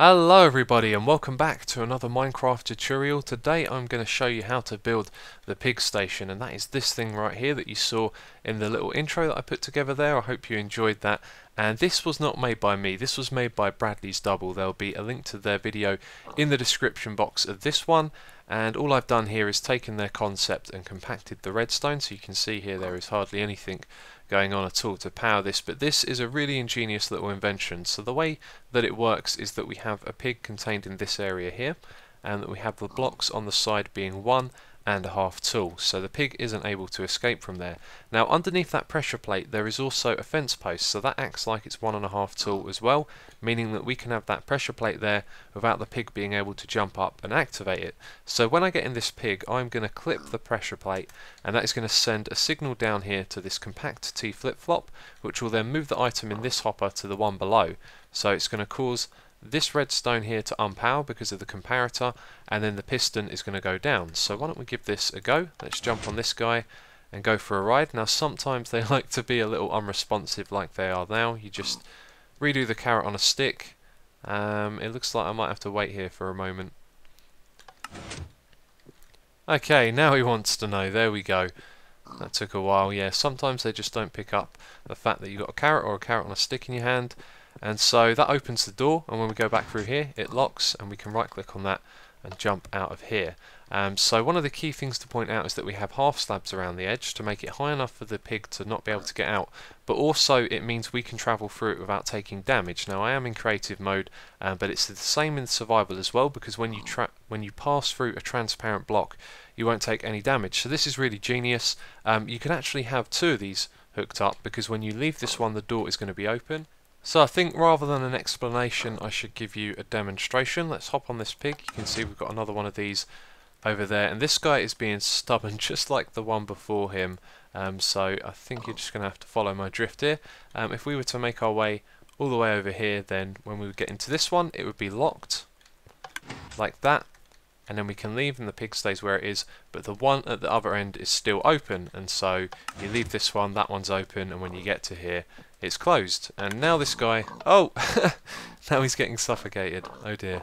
Hello everybody and welcome back to another Minecraft tutorial. Today I'm going to show you how to build the pig station, and that is this thing right here that you saw in the little intro that I put together there. I hope you enjoyed that. And this was not made by me, this was made by BradleysDouble. There'll be a link to their video in the description box of this one. And all I've done here is taken their concept and compacted the redstone, so you can see here there is hardly anything going on at all to power this, but this is a really ingenious little invention. So the way that it works is that we have a pig contained in this area here, and that we have the blocks on the side being 1.5 tall, so the pig isn't able to escape from there. Now underneath that pressure plate there is also a fence post, so that acts like it's 1.5 tall as well, meaning that we can have that pressure plate there without the pig being able to jump up and activate it. So when I get in this pig, I'm going to clip the pressure plate, and that is going to send a signal down here to this compact T flip-flop, which will then move the item in this hopper to the one below. So it's going to cause this redstone here to unpower because of the comparator, and then the piston is going to go down. So why don't we give this a go? Let's jump on this guy and go for a ride. Now sometimes they like to be a little unresponsive like they are now. You just redo the carrot on a stick. It looks like I might have to wait here for a moment. Okay, now he wants to know. There we go. That took a while. Yeah, sometimes they just don't pick up the fact that you've got a carrot or a carrot on a stick in your hand. And so that opens the door, and when we go back through here it locks, and we can right click on that and jump out of here. So one of the key things to point out is that we have half slabs around the edge to make it high enough for the pig to not be able to get out, but also it means we can travel through it without taking damage. Now I am in creative mode, but it's the same in survival as well, because when you pass through a transparent block you won't take any damage. So this is really genius. You can actually have two of these hooked up, because when you leave this one the door is going to be open. So I think rather than an explanation I should give you a demonstration. Let's hop on this pig. You can see we've got another one of these over there, and this guy is being stubborn just like the one before him. So I think you're just going to have to follow my drift here. If we were to make our way all the way over here, then when we would get into this one it would be locked like that, and then we can leave and the pig stays where it is, but the one at the other end is still open, and so you leave this one, that one's open, and when you get to here it's closed. And now this guy, oh now he's getting suffocated. Oh dear.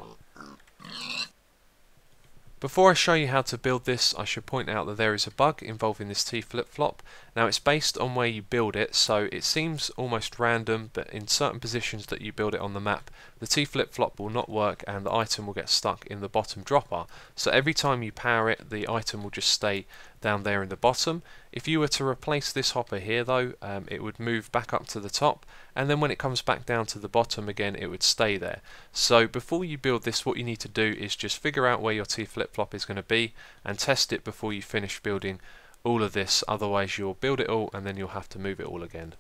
Before I show you how to build this, I should point out that there is a bug involving this T flip-flop. Now it's based on where you build it, so it seems almost random, but in certain positions that you build it on the map, the T flip-flop will not work and the item will get stuck in the bottom dropper. So every time you power it, the item will just stay down there in the bottom. If you were to replace this hopper here though, it would move back up to the top, and then when it comes back down to the bottom again it would stay there. So before you build this, what you need to do is just figure out where your T flip-flop is going to be and test it before you finish building all of this, otherwise you'll build it all and then you'll have to move it all again.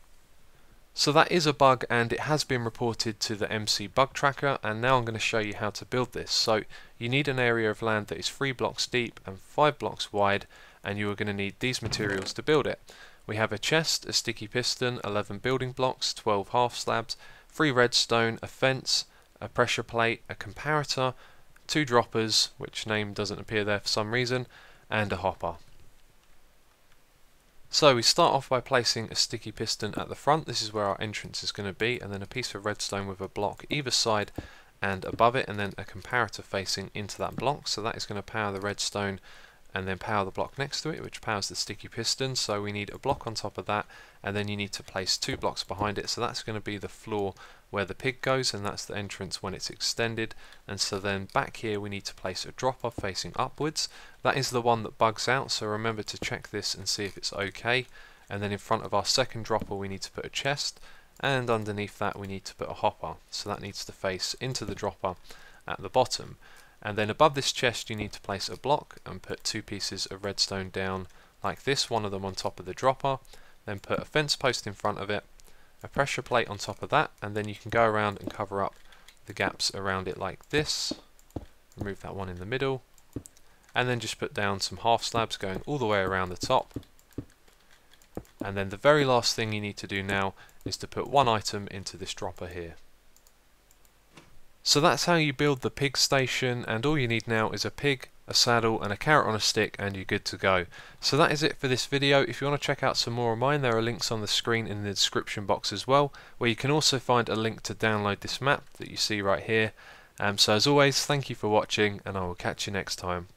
So that is a bug, and it has been reported to the MC bug tracker, and now I'm going to show you how to build this. So you need an area of land that is 3 blocks deep and 5 blocks wide, and you are going to need these materials to build it. We have a chest, a sticky piston, 11 building blocks, 12 half slabs, 3 redstone, a fence, a pressure plate, a comparator, 2 droppers, which name doesn't appear there for some reason, and a hopper. So we start off by placing a sticky piston at the front. This is where our entrance is going to be, and then a piece of redstone with a block either side and above it, and then a comparator facing into that block. So that is going to power the redstone and then power the block next to it, which powers the sticky piston. So we need a block on top of that, and then you need to place 2 blocks behind it. So that's going to be the floor where the pig goes, and that's the entrance when it's extended. And so then back here we need to place a dropper facing upwards. That is the one that bugs out, so remember to check this and see if it's okay. And then in front of our second dropper we need to put a chest, and underneath that we need to put a hopper. So that needs to face into the dropper at the bottom. And then above this chest you need to place a block and put 2 pieces of redstone down like this, one of them on top of the dropper. Then put a fence post in front of it, a pressure plate on top of that, and then you can go around and cover up the gaps around it like this. Remove that one in the middle, and then just put down some half slabs going all the way around the top. And then the very last thing you need to do now is to put 1 item into this dropper here. So that's how you build the pig station, and all you need now is a pig, a saddle and a carrot on a stick, and you're good to go. So that is it for this video. If you want to check out some more of mine, there are links on the screen in the description box as well, where you can also find a link to download this map that you see right here. So as always, thank you for watching, and I will catch you next time.